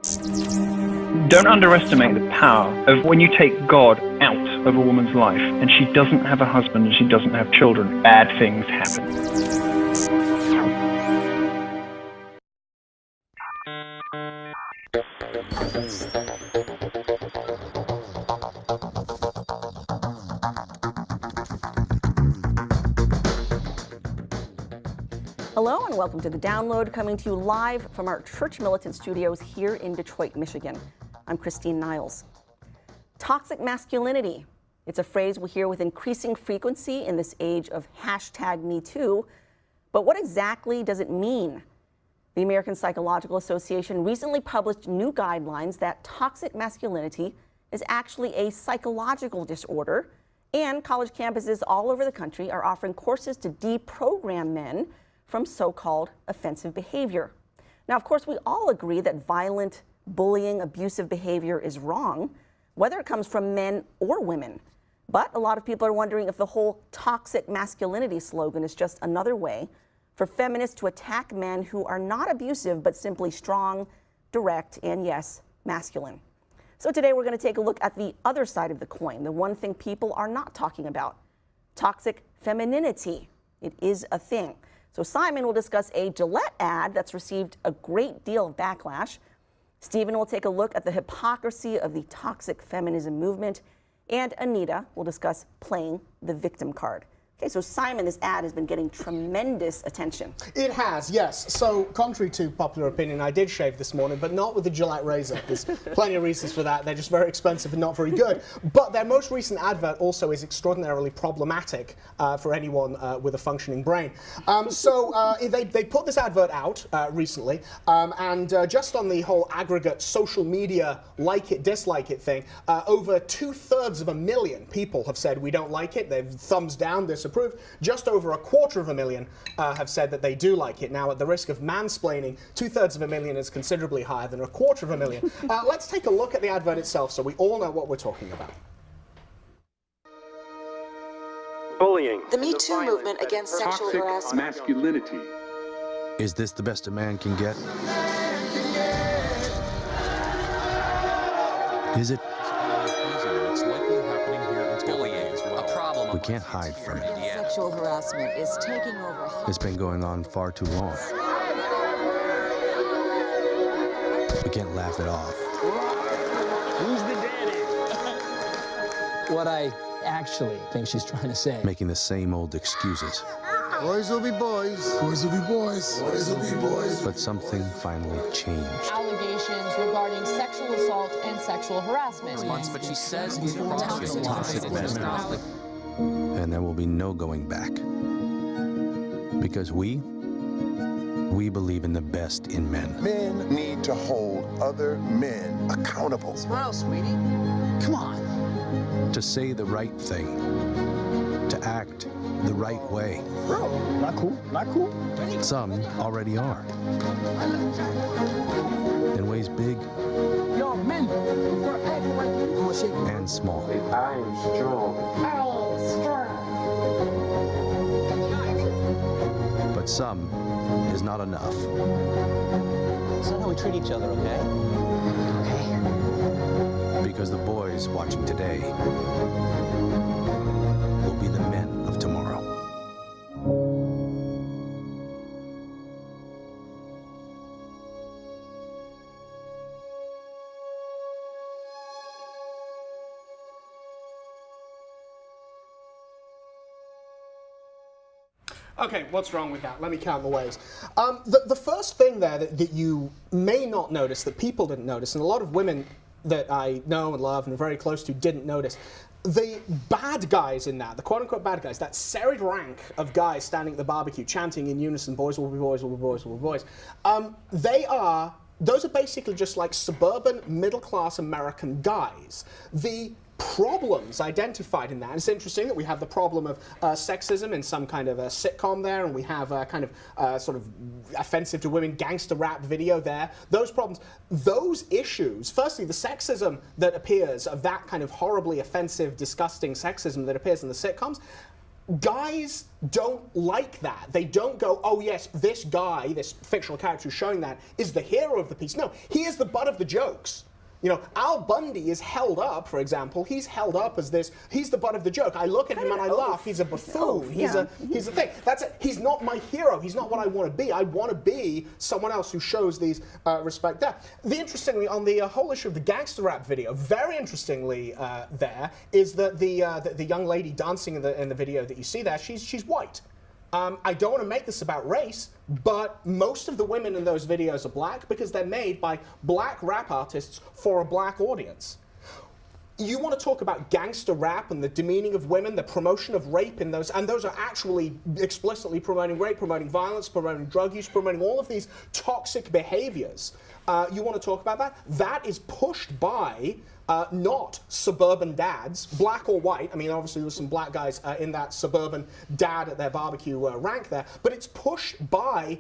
Don't underestimate the power of when you take God out of a woman's life and she doesn't have a husband and she doesn't have children, bad things happen. Hello and welcome to The Download, coming to you live from our Church Militant Studios here in Detroit, Michigan. I'm Christine Niles. Toxic masculinity. It's a phrase we hear with increasing frequency in this age of #MeToo. But what exactly does it mean? The American Psychological Association recently published new guidelines that toxic masculinity is actually a psychological disorder, and college campuses all over the country are offering courses to deprogram men from so-called offensive behavior. Now, of course, we all agree that violent, bullying, abusive behavior is wrong, whether it comes from men or women. But a lot of people are wondering if the whole toxic masculinity slogan is just another way for feminists to attack men who are not abusive, but simply strong, direct, and yes, masculine. So today we're going to take a look at the other side of the coin, the one thing people are not talking about: toxic femininity. It is a thing. So Simon will discuss a Gillette ad that's received a great deal of backlash. Stephen will take a look at the hypocrisy of the toxic feminism movement. And Anita will discuss playing the victim card. Okay, so Simon, this ad has been getting tremendous attention. It has, yes. So, contrary to popular opinion, I did shave this morning, but not with the Gillette razor. There's plenty of reasons for that. They're just very expensive and not very good. But their most recent advert also is extraordinarily problematic for anyone with a functioning brain. They put this advert out recently, and just on the whole aggregate social media like it, dislike it thing, over 2/3 of a million people have said we don't like it. They've thumbs down, disapprove. Just over 250,000 have said that they do like it. Now, at the risk of mansplaining, 2/3 of a million is considerably higher than 250,000. Let's take a look at the advert itself so we all know what we're talking about. Bullying. The Me Too movement against sexual harassment. Masculinity. Is this the best a man can get? Is it? It's likely happening here in bullying as well. A problem. We can't hide from it. Sexual harassment is taking over. It's been going on far too long. We can't laugh it off. Who's the daddy? What I actually think she's trying to say. Making the same old excuses. Boys will be boys. Boys will be boys. Boys will be boys. But something finally changed. Allegations regarding sexual assault and sexual harassment. But she says it's toxic. And there will be no going back. Because we believe in the best in men. Men need to hold other men accountable. Smile, sweetie. Come on. To say the right thing. To act the right way. Bro, not cool, not cool. Some already are. In ways big Yo, men, and small. I am strong. But some is not enough. It's not how we treat each other, okay? Because the boys watching today will be the men of tomorrow. Okay, what's wrong with that? Let me count the ways. The first thing there that you may not notice, that people didn't notice, and a lot of women that I know and love and are very close to didn't notice, the bad guys in that, the quote-unquote bad guys, that serried rank of guys standing at the barbecue chanting in unison, boys will be boys, will be boys, will be boys, those are basically just like suburban, middle-class American guys. The problems identified in that. And it's interesting that we have the problem of sexism in some kind of a sitcom there, and we have a kind of sort of offensive to women gangster rap video there. Those problems, those issues, firstly, the sexism that appears, of that kind of horribly offensive, disgusting sexism that appears in the sitcoms, guys don't like that. They don't go, oh yes, this guy, this fictional character who's showing that, is the hero of the piece. No, he is the butt of the jokes. You know, Al Bundy is held up, for example. He's held up as this. He's the butt of the joke. I look at him and I laugh. He's a buffoon. He's a thing. That's it. He's not my hero. He's not what I want to be. I want to be someone else who shows these respect there. Interestingly, on the whole issue of the gangster rap video, very interestingly, there is that the young lady dancing in the video that you see there, she's white. I don't want to make this about race, but most of the women in those videos are black because they're made by black rap artists for a black audience. You want to talk about gangster rap and the demeaning of women, the promotion of rape in those, and those are actually explicitly promoting rape, promoting violence, promoting drug use, promoting all of these toxic behaviors. You want to talk about that? That is pushed by not suburban dads, black or white. I mean, obviously there's some black guys in that suburban dad at their barbecue rank there, but it's pushed by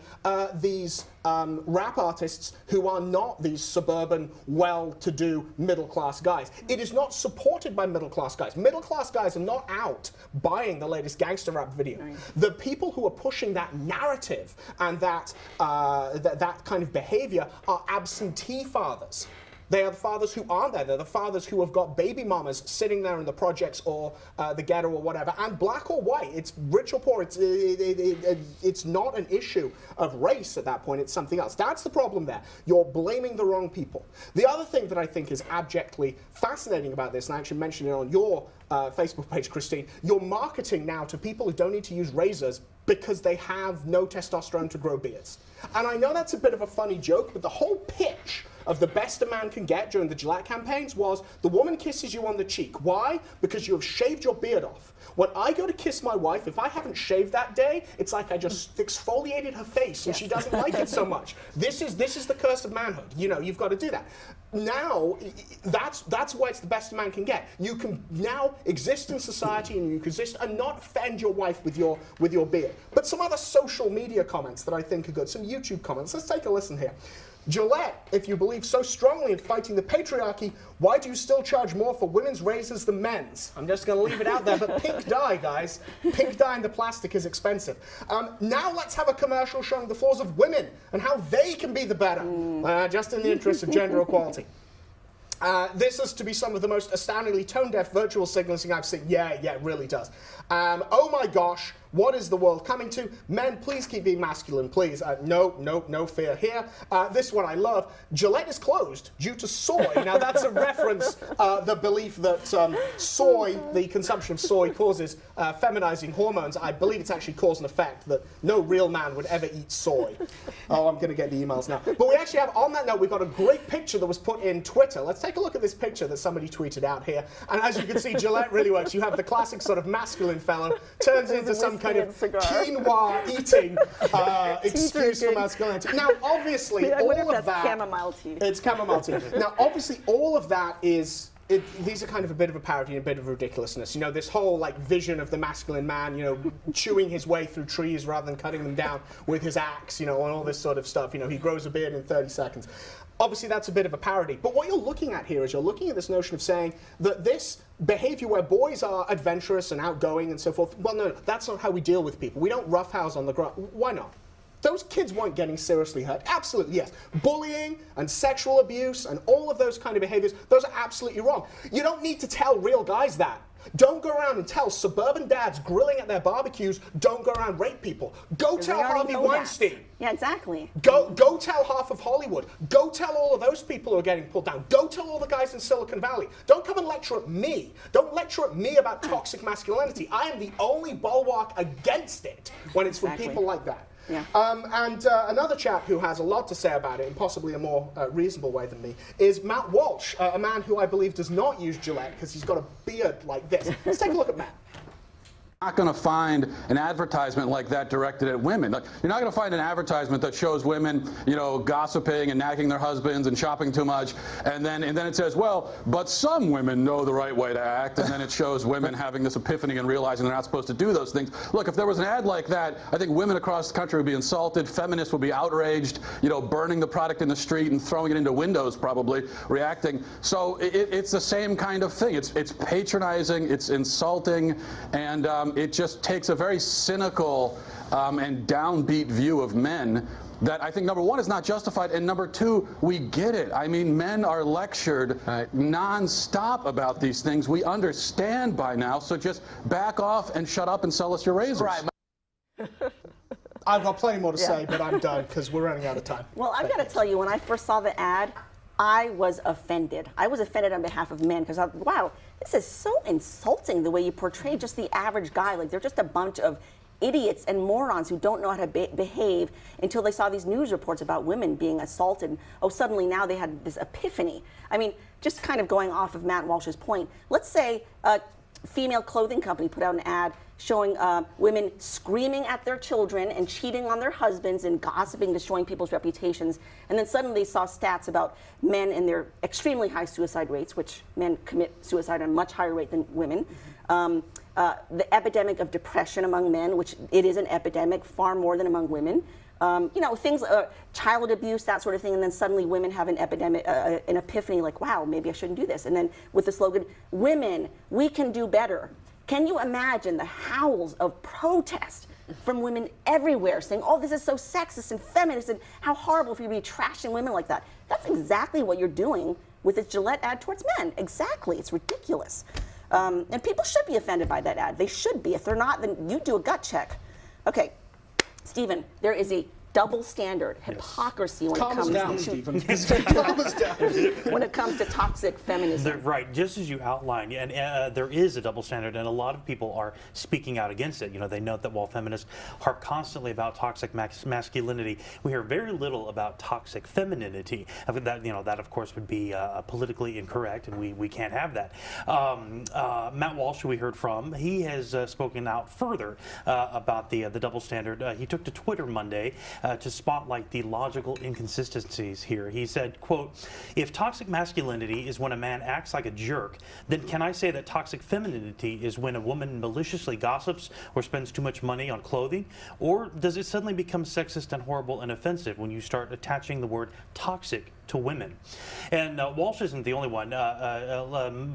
these rap artists who are not these suburban, well-to-do middle-class guys. It is not supported by middle-class guys. Middle-class guys are not out buying the latest gangster rap video. Right. The people who are pushing that narrative and that kind of behavior are absentee fathers. They are the fathers who aren't there. They're the fathers who have got baby mamas sitting there in the projects or the ghetto or whatever. And black or white, it's rich or poor. It's not an issue of race at that point. It's something else. That's the problem there. You're blaming the wrong people. The other thing that I think is abjectly fascinating about this, and I actually mentioned it on your Facebook page, Christine, you're marketing now to people who don't need to use razors because they have no testosterone to grow beards. And I know that's a bit of a funny joke, but the whole pitch of the best a man can get during the Gillette campaigns was the woman kisses you on the cheek. Why? Because you have shaved your beard off. When I go to kiss my wife, if I haven't shaved that day, it's like I just exfoliated her face and she doesn't like it so much. This is the curse of manhood. You know, you've got to do that. Now, that's why it's the best a man can get. You can now exist in society and you can exist and not offend your wife with your beard. But some other social media comments that I think are good, some YouTube comments. Let's take a listen here. Gillette, if you believe so strongly in fighting the patriarchy, why do you still charge more for women's razors than men's? I'm just going to leave it out there, but pink dye, guys. Pink dye in the plastic is expensive. Now let's have a commercial showing the flaws of women and how they can be the better, just in the interest of gender equality. This is to be some of the most astoundingly tone-deaf virtual signaling I've seen. Yeah, it really does. Oh my gosh, what is the world coming to? Men, please keep being masculine, please. No fear here. This one I love. Gillette is closed due to soy. Now that's a reference, the belief that soy, the consumption of soy causes feminizing hormones. I believe it's actually cause and effect that no real man would ever eat soy. Oh, I'm going to get the emails now. But we actually have, on that note, we've got a great picture that was put in Twitter. Let's take a look at this picture that somebody tweeted out here. And as you can see, Gillette really works. You have the classic sort of masculine fellow, turns into some kind of quinoa eating excuse for masculinity. Now, obviously, all of that... chamomile tea. It's chamomile tea. Now, obviously, all of that is... these are kind of a bit of a parody and a bit of ridiculousness. You know, this whole like vision of the masculine man, you know, chewing his way through trees rather than cutting them down with his axe, you know, and all this sort of stuff. You know, he grows a beard in 30 seconds. Obviously, that's a bit of a parody. But what you're looking at here is you're looking at this notion of saying that this behavior where boys are adventurous and outgoing and so forth, well, no, that's not how we deal with people. We don't roughhouse on the ground. Why not? Those kids weren't getting seriously hurt. Absolutely, yes. Bullying and sexual abuse and all of those kind of behaviors, those are absolutely wrong. You don't need to tell real guys that. Don't go around and tell suburban dads grilling at their barbecues, don't go around rape people. Go tell Harvey Weinstein. That. Yeah, exactly. Go tell half of Hollywood. Go tell all of those people who are getting pulled down. Go tell all the guys in Silicon Valley. Don't come and lecture at me. Don't lecture at me about toxic masculinity. I am the only bulwark against it when it's from people like that. Yeah. And another chap who has a lot to say about it, in possibly a more reasonable way than me, is Matt Walsh, a man who I believe does not use Gillette because he's got a beard like this. Let's take a look at Matt. Not going to find an advertisement like that directed at women. Like, you're not going to find an advertisement that shows women, you know, gossiping and nagging their husbands and shopping too much, and then it says, well, but some women know the right way to act, and then it shows women having this epiphany and realizing they're not supposed to do those things. Look, if there was an ad like that, I think women across the country would be insulted, feminists would be outraged, you know, burning the product in the street and throwing it into windows, probably, reacting. So it's the same kind of thing. It's patronizing, it's insulting, and it just takes a very cynical and downbeat view of men that I think, number one, is not justified, and number two, we get it. I mean, men are lectured nonstop about these things. We understand by now, so just back off and shut up and sell us your razors. Right. I've got plenty more to say, but I'm done because we're running out of time. Well, I've got to tell you, when I first saw the ad, I was offended. I was offended on behalf of men because I thought, wow, this is so insulting the way you portray just the average guy. Like, they're just a bunch of idiots and morons who don't know how to behave until they saw these news reports about women being assaulted. Oh, suddenly now they had this epiphany. I mean, just kind of going off of Matt Walsh's point, let's say a female clothing company put out an ad showing women screaming at their children and cheating on their husbands and gossiping, destroying people's reputations. And then suddenly they saw stats about men and their extremely high suicide rates, which men commit suicide at a much higher rate than women. The epidemic of depression among men, which it is an epidemic far more than among women. You know, things, child abuse, that sort of thing, and then suddenly women have an epidemic, an epiphany, like, wow, maybe I shouldn't do this. And then with the slogan, women, we can do better. Can you imagine the howls of protest from women everywhere saying, oh, this is so sexist and feminist, and how horrible for you to be trashing women like that? That's exactly what you're doing with this Gillette ad towards men. Exactly, it's ridiculous. And people should be offended by that ad. They should be. If they're not, then you do a gut check. Okay, Stephen, there is a double standard, hypocrisy when it comes when it comes to toxic feminism. Right, just as you outlined, and there is a double standard, and a lot of people are speaking out against it. You know, they note that while feminists harp constantly about toxic masculinity, we hear very little about toxic femininity. That, you know, that of course would be politically incorrect, and we can't have that. Matt Walsh, who we heard from, he has spoken out further about the double standard. He took to Twitter Monday to spotlight the logical inconsistencies here. He said, quote, if toxic masculinity is when a man acts like a jerk, then can I say that toxic femininity is when a woman maliciously gossips or spends too much money on clothing? Or does it suddenly become sexist and horrible and offensive when you start attaching the word toxic to women? And Walsh isn't the only one.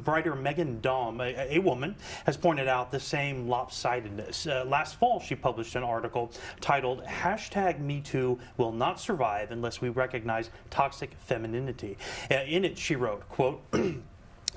Writer Megan Daum, a woman, has pointed out the same lopsidedness. Last fall, she published an article titled #MeToo will not survive unless we recognize toxic femininity. In it, she wrote, quote,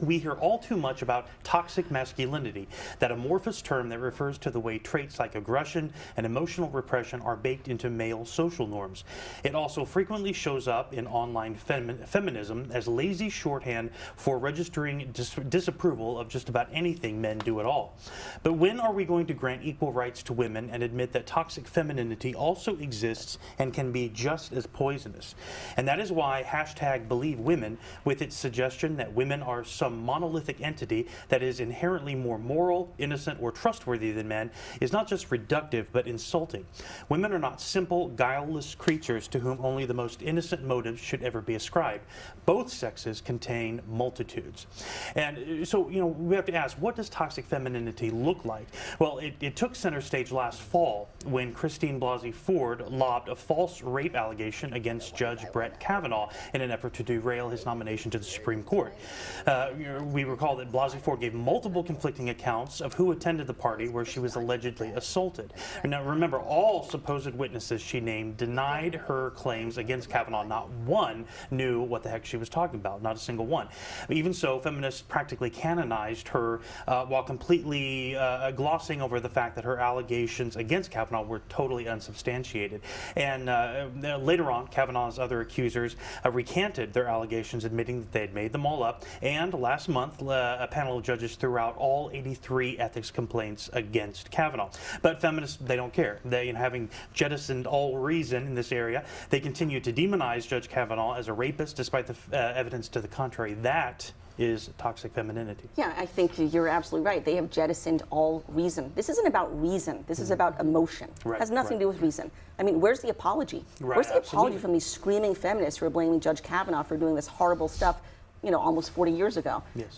we hear all too much about toxic masculinity, that amorphous term that refers to the way traits like aggression and emotional repression are baked into male social norms. It also frequently shows up in online feminism as lazy shorthand for registering disapproval of just about anything men do at all. But when are we going to grant equal rights to women and admit that toxic femininity also exists and can be just as poisonous? And that is why #BelieveWomen, with its suggestion that women are some monolithic entity that is inherently more moral, innocent, or trustworthy than men, is not just reductive but insulting. Women are not simple, guileless creatures to whom only the most innocent motives should ever be ascribed. Both sexes contain multitudes. And so, you know, we have to ask, what does toxic femininity look like? Well, it took center stage last fall when Christine Blasey Ford lobbed a false rape allegation against Judge Brett Kavanaugh in an effort to derail his nomination to the Supreme Court. We recall that Blasey Ford gave multiple conflicting accounts of who attended the party where she was allegedly assaulted. Now, remember, all supposed witnesses she named denied her claims against Kavanaugh. Not one knew what the heck she was talking about, not a single one. Even so, feminists practically canonized her while completely glossing over the fact that her allegations against Kavanaugh were totally unsubstantiated. And later on, Kavanaugh's other accusers recanted their allegations, admitting that they had made them all up. And last month, a panel of judges threw out all 83 ethics complaints against Kavanaugh. But feminists, they don't care. They, you know, having jettisoned all reason in this area, they continue to demonize Judge Kavanaugh as a rapist, despite the evidence to the contrary. That is toxic femininity. Yeah, I think you're absolutely right. They have jettisoned all reason. This isn't about reason. This is about emotion. Right, it has nothing to do with reason. I mean, where's the apology? Right, where's the apology from these screaming feminists who are blaming Judge Kavanaugh for doing this horrible stuff, you know, almost 40 years ago? Yes.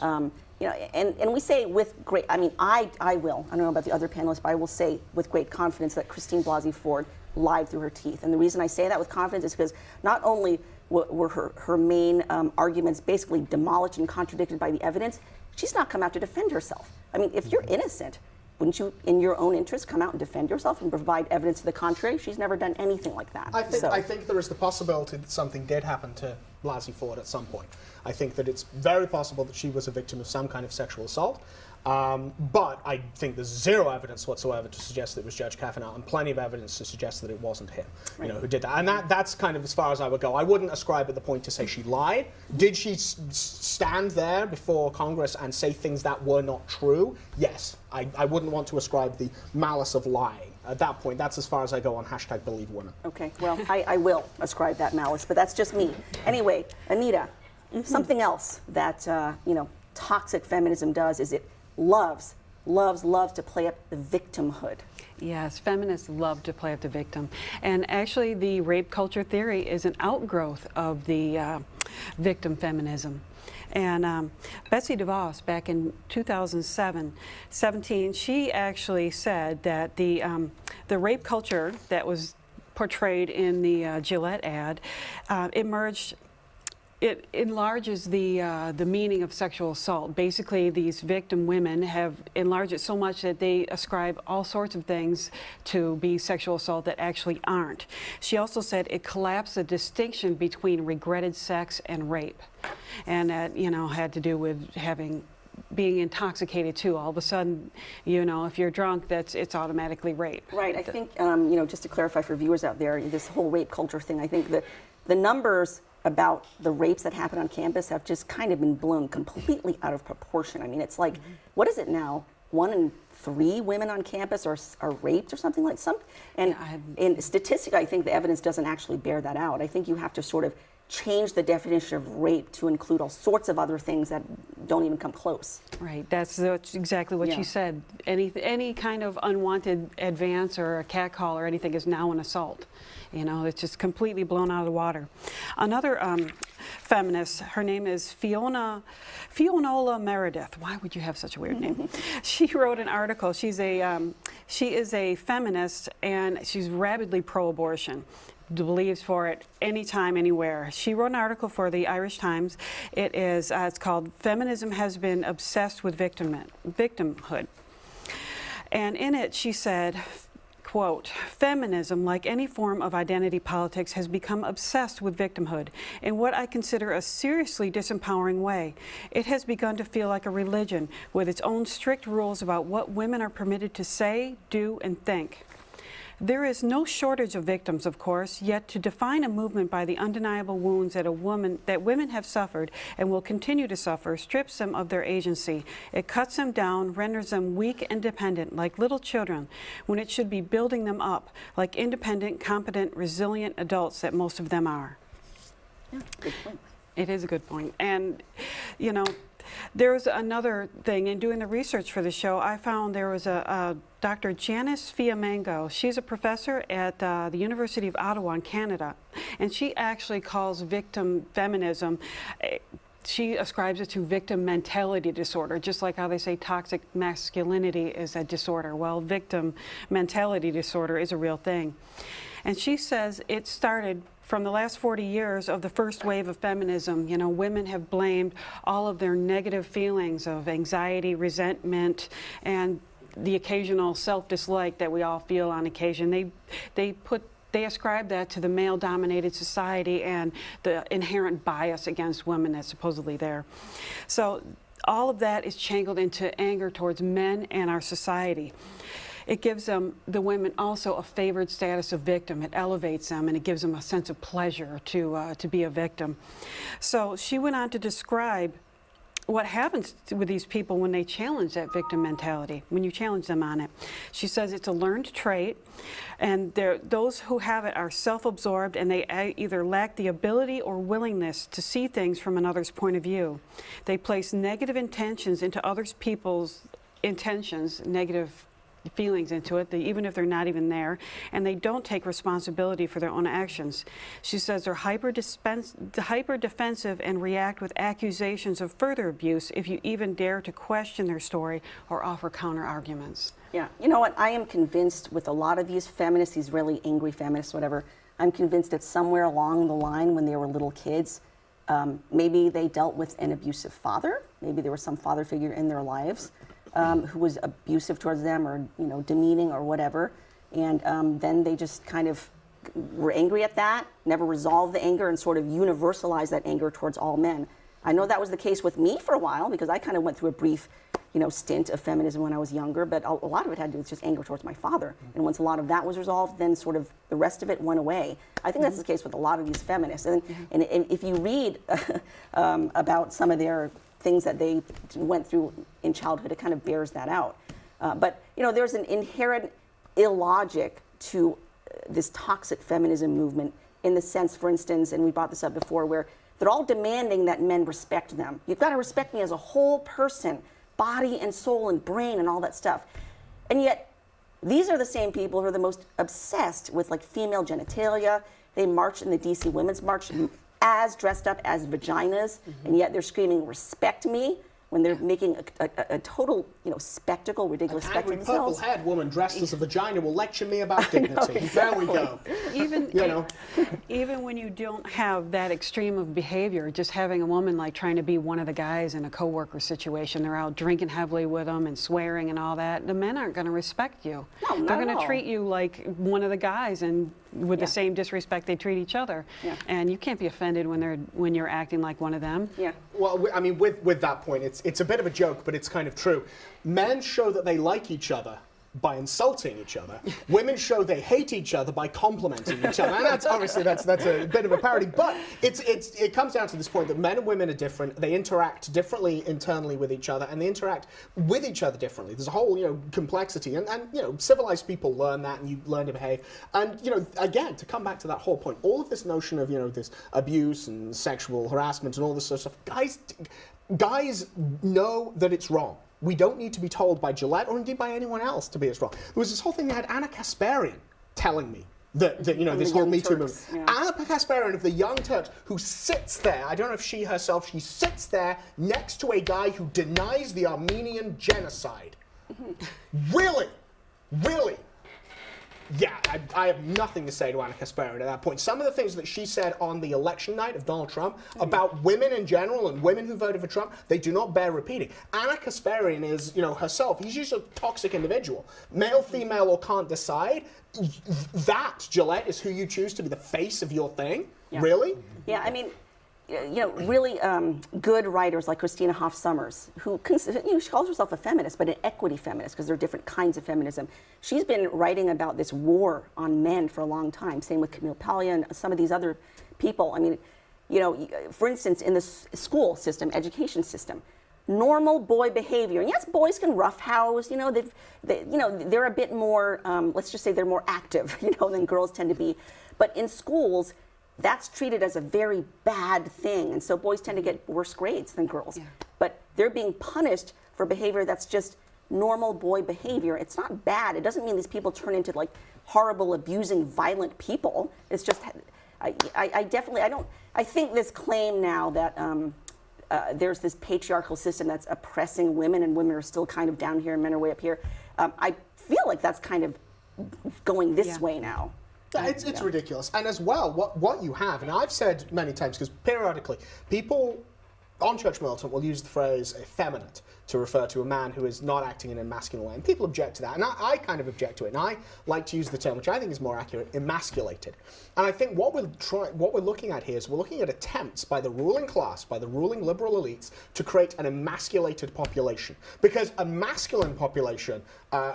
You know, and we say with great, I mean, I will, I don't know about the other panelists, but I will say with great confidence that Christine Blasey Ford lied through her teeth. And the reason I say that with confidence is because not only were her main arguments basically demolished and contradicted by the evidence, she's not come out to defend herself. I mean, if you're innocent, wouldn't you, in your own interest, come out and defend yourself and provide evidence to the contrary? She's never done anything like that. I think there is the possibility that something did happen to Blasey Ford at some point. I think that it's very possible that she was a victim of some kind of sexual assault. But I think there's zero evidence whatsoever to suggest that it was Judge Kavanaugh, and plenty of evidence to suggest that it wasn't him, who did that. And that's kind of as far as I would go. I wouldn't ascribe at the point to say she lied. Did she stand there before Congress and say things that were not true? Yes. I wouldn't want to ascribe the malice of lying. At that point, that's as far as I go on #BelieveWomen. Okay, well, I will ascribe that malice, but that's just me. Anyway, Anita, something else that, toxic feminism does is it loves to play up the victimhood. Yes, feminists love to play up the victim. And actually, the rape culture theory is an outgrowth of the victim feminism. And Betsy DeVos, back in 2017, she actually said that the rape culture that was portrayed in the Gillette ad it enlarges the meaning of sexual assault. Basically, these victim women have enlarged it so much that they ascribe all sorts of things to be sexual assault that actually aren't. She also said it collapsed the distinction between regretted sex and rape. And that, had to do with being intoxicated too. All of a sudden, if you're drunk, it's automatically rape. Right. I think, just to clarify for viewers out there, this whole rape culture thing, I think that the numbers about the rapes that happen on campus have just kind of been blown completely out of proportion. I mean, it's like, what is it now? 1 in 3 women on campus are raped or something like some. And in statistics, I think the evidence doesn't actually bear that out. I think you have to sort of change the definition of rape to include all sorts of other things that don't even come close. Right, that's exactly what she said. Any kind of unwanted advance or a catcall or anything is now an assault. It's just completely blown out of the water. Another feminist, her name is Fionola Meredith. Why would you have such a weird name? She wrote an article. She is a feminist, and she's rabidly pro-abortion. Believes for it anytime, anywhere. She wrote an article for the Irish Times. It's called "Feminism Has Been Obsessed with Victimhood." And in it she said, quote, "Feminism, like any form of identity politics, has become obsessed with victimhood in what I consider a seriously disempowering way. It has begun to feel like a religion with its own strict rules about what women are permitted to say, do, and think. There is no shortage of victims, of course, yet to define a movement by the undeniable wounds that women have suffered and will continue to suffer strips them of their agency. It cuts them down, renders them weak and dependent, like little children, when it should be building them up, like independent, competent, resilient adults that most of them are." Yeah, good point. It is a good point. And, there's another thing. In doing the research for the show, I found there was a Dr. Janice Fiamengo. She's a professor at the University of Ottawa in Canada, and she actually calls victim feminism, she ascribes it to victim mentality disorder, just like how they say toxic masculinity is a disorder. Well, victim mentality disorder is a real thing. And she says it started from the last 40 years of the first wave of feminism. Women have blamed all of their negative feelings of anxiety, resentment, and the occasional self-dislike that we all feel on occasion. They ascribe that to the male-dominated society and the inherent bias against women that's supposedly there. So all of that is channeled into anger towards men and our society. It gives the women also a favored status of victim. It elevates them, and it gives them a sense of pleasure to be a victim. So she went on to describe what happens with these people when they challenge that victim mentality, when you challenge them on it. She says it's a learned trait, and those who have it are self-absorbed, and they either lack the ability or willingness to see things from another's point of view. They place negative intentions into others people's intentions, negative feelings into it, even if they're not even there, and they don't take responsibility for their own actions. She says they're hyper defensive and react with accusations of further abuse if you even dare to question their story or offer counter arguments. Yeah, you know what? I am convinced with a lot of these feminists, these really angry feminists, whatever, I'm convinced that somewhere along the line when they were little kids, maybe they dealt with an abusive father, maybe there was some father figure in their lives. who was abusive towards them or demeaning or whatever, and then they just kind of were angry at that, never resolved the anger, and sort of universalized that anger towards all men. I know that was the case with me for a while because I kind of went through a brief stint of feminism when I was younger, but a lot of it had to do with just anger towards my father. And once a lot of that was resolved, then sort of the rest of it went away. I think that's the case with a lot of these feminists. And if you read about some of their things that they went through in childhood, it kind of bears that out. But there's an inherent illogic to this toxic feminism movement in the sense, for instance, and we brought this up before, where they're all demanding that men respect them. You've got to respect me as a whole person, body and soul and brain and all that stuff. And yet, these are the same people who are the most obsessed with like female genitalia. They march in the DC Women's March as dressed up as vaginas, and yet they're screaming, "Respect me," when they're making a total, spectacle, ridiculous spectacle of themselves. An angry purple-haired woman dressed as a vagina will lecture me about dignity. There we go. Even when you don't have that extreme of behavior, just having a woman like trying to be one of the guys in a coworker situation, they're out drinking heavily with them and swearing and all that, the men aren't going to respect you. No, they're not going at to all. treat you like one of the guys and with the same disrespect they treat each other. Yeah. And you can't be offended when you're acting like one of them. Yeah. Well, I mean, with that point, it's a bit of a joke, but it's kind of true. Men show that they like each other by insulting each other. Women show they hate each other by complimenting each other. And that's obviously that's a bit of a parody, but it comes down to this point that men and women are different. They interact differently internally with each other, and they interact with each other differently. There's a whole complexity, and civilized people learn that, and you learn to behave. And again, to come back to that whole point, all of this notion of this abuse and sexual harassment and all this sort of stuff, guys know that it's wrong. We don't need to be told by Gillette or indeed by anyone else to be as wrong. There was this whole thing that had Anna Kasparian telling me that this whole Me Too movement. Yeah. Anna Kasparian of the Young Turks, who sits there, I don't know if she herself, she sits there next to a guy who denies the Armenian genocide. Really? Really? Yeah, I have nothing to say to Anna Kasparian at that point. Some of the things that she said on the election night of Donald Trump about women in general and women who voted for Trump, they do not bear repeating. Anna Kasparian is, herself, he's just a toxic individual. Male, female, or can't decide. That, Gillette, is who you choose to be the face of your thing? Yeah. Really? Yeah, I mean, really good writers like Christina Hoff Sommers, who she calls herself a feminist, but an equity feminist, because there are different kinds of feminism. She's been writing about this war on men for a long time. Same with Camille Paglia and some of these other people. I mean, for instance, in the school system, education system, normal boy behavior. And yes, boys can roughhouse. They're a bit more. Let's just say they're more active, than girls tend to be. But in schools, that's treated as a very bad thing, and so boys tend to get worse grades than girls. Yeah. But they're being punished for behavior that's just normal boy behavior. It's not bad. It doesn't mean these people turn into like horrible, abusing, violent people. It's just, I think this claim now that there's this patriarchal system that's oppressing women and women are still kind of down here and men are way up here. I feel like that's kind of going this way now. Yeah, it's ridiculous. And as well, what you have, and I've said many times, because periodically people on Church Militant will use the phrase effeminate to refer to a man who is not acting in a masculine way. And people object to that. And I kind of object to it. And I like to use the term, which I think is more accurate, emasculated. And I think what we're looking at here is we're looking at attempts by the ruling class, by the ruling liberal elites, to create an emasculated population. Because a masculine population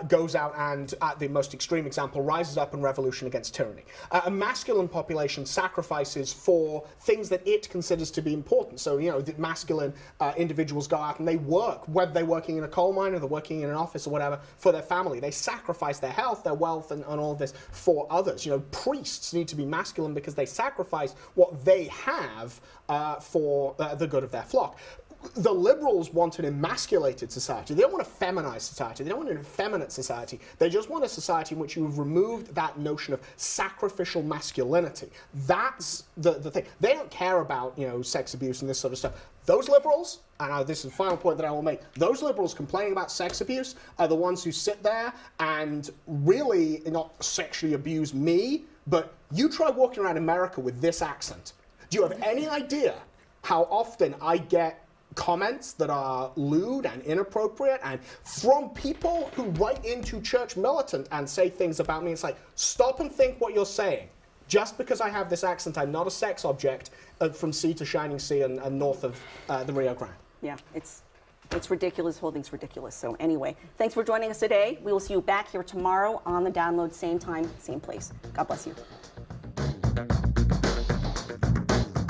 goes out and, at the most extreme example, rises up in revolution against tyranny. A masculine population sacrifices for things that it considers to be important. So, the masculine individuals go out and they work, whether they're working in a coal mine or they're working in an office or whatever, for their family. They sacrifice their health, their wealth, and all of this for others. priests need to be masculine because they sacrifice what they have for the good of their flock. The liberals want an emasculated society. They don't want a feminized society. They don't want an effeminate society. They just want a society in which you have removed that notion of sacrificial masculinity. That's the thing. They don't care about, sex abuse and this sort of stuff. Those liberals, and this is the final point that I will make, those liberals complaining about sex abuse are the ones who sit there and really not sexually abuse me, but you try walking around America with this accent. Do you have any idea how often I get comments that are lewd and inappropriate, and from people who write into Church Militant and say things about me. It's like, stop and think what you're saying. Just because I have this accent, I'm not a sex object from sea to shining sea and north of the Rio Grande. Yeah, it's ridiculous. The whole thing's ridiculous. So anyway, thanks for joining us today. We will see you back here tomorrow on The Download, same time, same place. God bless you.